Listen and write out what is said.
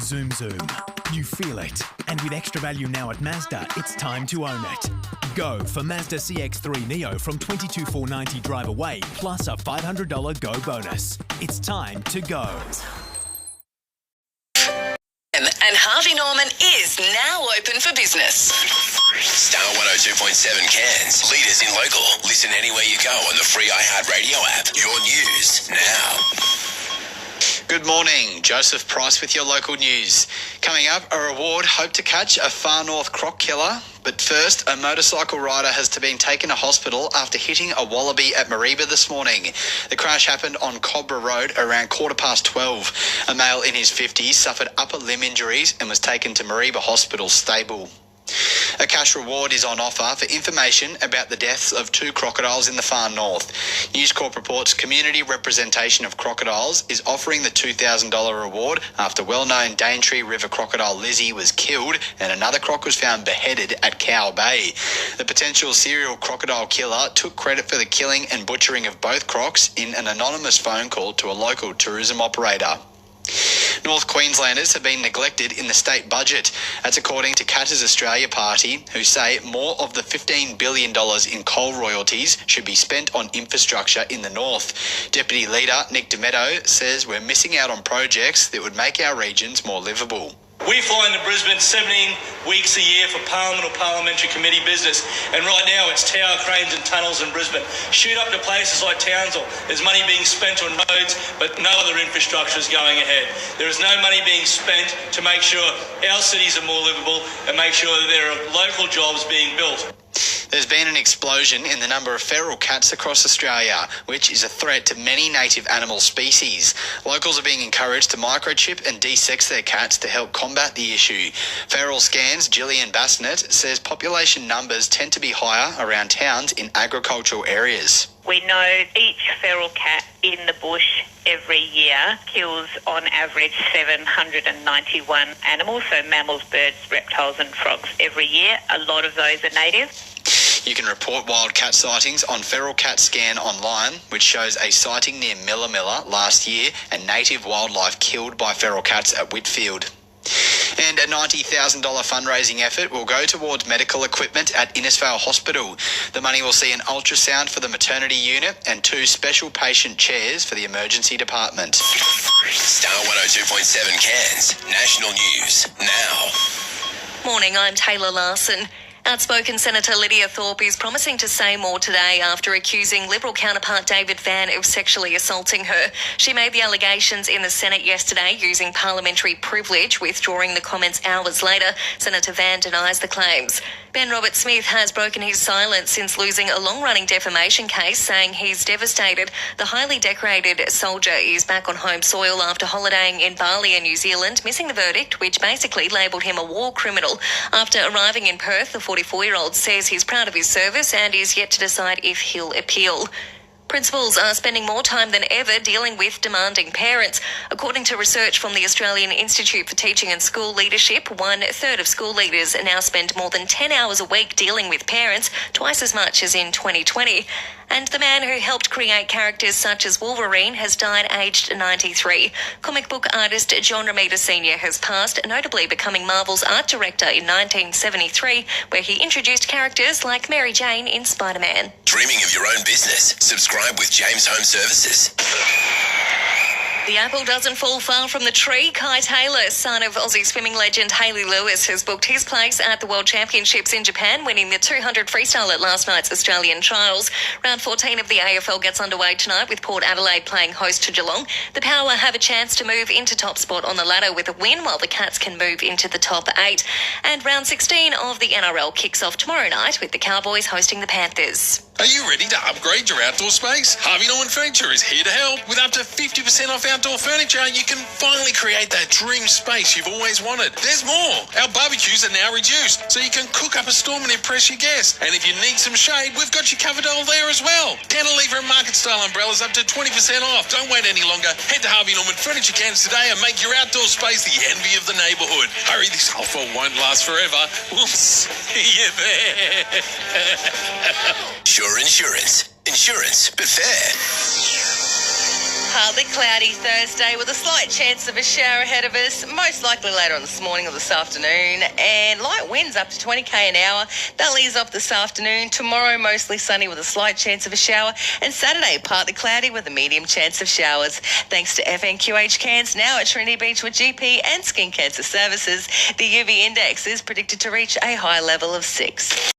Zoom Zoom. You feel it. And with extra value now at Mazda, it's time to own it. Go for Mazda CX-3 Neo from $22,490 drive away, plus a $500 Go bonus. It's time to go. And Harvey Norman is now open for business. Star 102.7 Cairns. Leaders in local. Listen anywhere you go on the free iHeartRadio app. Your news now. Good morning, Joseph Price with your local news. Coming up, a reward hope to catch a far north croc killer. But first, a motorcycle rider has been taken to hospital after hitting a wallaby at Mareeba this morning. The crash happened on Cobra Road around 12:15. A male in his 50s suffered upper limb injuries and was taken to Mareeba Hospital stable. A cash reward is on offer for information about the deaths of 2 crocodiles in the far north. News Corp reports Community Representation of Crocodiles is offering the $2,000 reward after well-known Daintree River crocodile Lizzie was killed and another croc was found beheaded at Cow Bay. The potential serial crocodile killer took credit for the killing and butchering of both crocs in an anonymous phone call to a local tourism operator. North Queenslanders have been neglected in the state budget. That's according to Katters Australia Party, who say more of the $15 billion in coal royalties should be spent on infrastructure in the north. Deputy Leader Nick Demetto says we're missing out on projects that would make our regions more livable. We fly into Brisbane 17 weeks a year for Parliament or Parliamentary Committee business, and right now it's tower cranes and tunnels in Brisbane. Shoot up to places like Townsville. There's money being spent on roads, but no other infrastructure is going ahead. There is no money being spent to make sure our cities are more livable and make sure that there are local jobs being built. There's been an explosion in the number of feral cats across Australia, which is a threat to many native animal species. Locals are being encouraged to microchip and de-sex their cats to help combat the issue. Feral Scans' Gillian Bassnett says population numbers tend to be higher around towns in agricultural areas. We know each feral cat in the bush every year kills on average 791 animals, so mammals, birds, reptiles and frogs every year. A lot of those are native. You can report wild cat sightings on Feral Cat Scan online, which shows a sighting near Milla last year and native wildlife killed by feral cats at Whitfield. And a $90,000 fundraising effort will go towards medical equipment at Innisfail Hospital. The money will see an ultrasound for the maternity unit and 2 special patient chairs for the emergency department. Star 102.7 Cairns. National news now. Morning, I'm Taylor Larson. Outspoken Senator Lydia Thorpe is promising to say more today after accusing Liberal counterpart David Van of sexually assaulting her. She made the allegations in the Senate yesterday using parliamentary privilege, withdrawing the comments hours later. Senator Van denies the claims. Ben Robert-Smith has broken his silence since losing a long-running defamation case, saying he's devastated. The highly decorated soldier is back on home soil after holidaying in Bali and New Zealand, missing the verdict, which basically labelled him a war criminal. After arriving in Perth, the 44-year-old says he's proud of his service and is yet to decide if he'll appeal. Principals are spending more time than ever dealing with demanding parents. According to research from the Australian Institute for Teaching and School Leadership, 1/3 of school leaders now spend more than 10 hours a week dealing with parents, twice as much as in 2020. And the man who helped create characters such as Wolverine has died aged 93. Comic book artist John Romita Sr. has passed, notably becoming Marvel's art director in 1973, where he introduced characters like Mary Jane in Spider-Man. Dreaming of your own business? Subscribe with James Home Services. The apple doesn't fall far from the tree. Kai Taylor, son of Aussie swimming legend Hayley Lewis, has booked his place at the World Championships in Japan, winning the 200 freestyle at last night's Australian trials. Round 14 of the AFL gets underway tonight with Port Adelaide playing host to Geelong. The Power have a chance to move into top spot on the ladder with a win, while the Cats can move into the top 8. And round 16 of the NRL kicks off tomorrow night with the Cowboys hosting the Panthers. Are you ready to upgrade your outdoor space? Harvey Norman Furniture is here to help. With up to 50% off outdoor furniture, you can finally create that dream space you've always wanted. There's more. Our barbecues are now reduced, so you can cook up a storm and impress your guests. And if you need some shade, we've got you covered all there as well. Cantilever and market-style umbrellas up to 20% off. Don't wait any longer. Head to Harvey Norman Furniture Cairns today and make your outdoor space the envy of the neighbourhood. Hurry, this offer won't last forever. We'll see you there. Sure Insurance. Insurance, but fair. Partly cloudy Thursday with a slight chance of a shower ahead of us, most likely later on this morning or this afternoon, and light winds up to 20k an hour. They'll ease off this afternoon. Tomorrow, mostly sunny with a slight chance of a shower, and Saturday, partly cloudy with a medium chance of showers. Thanks to FNQH Cairns, now at Trinity Beach with GP and Skin Cancer Services, the UV index is predicted to reach a high level of 6.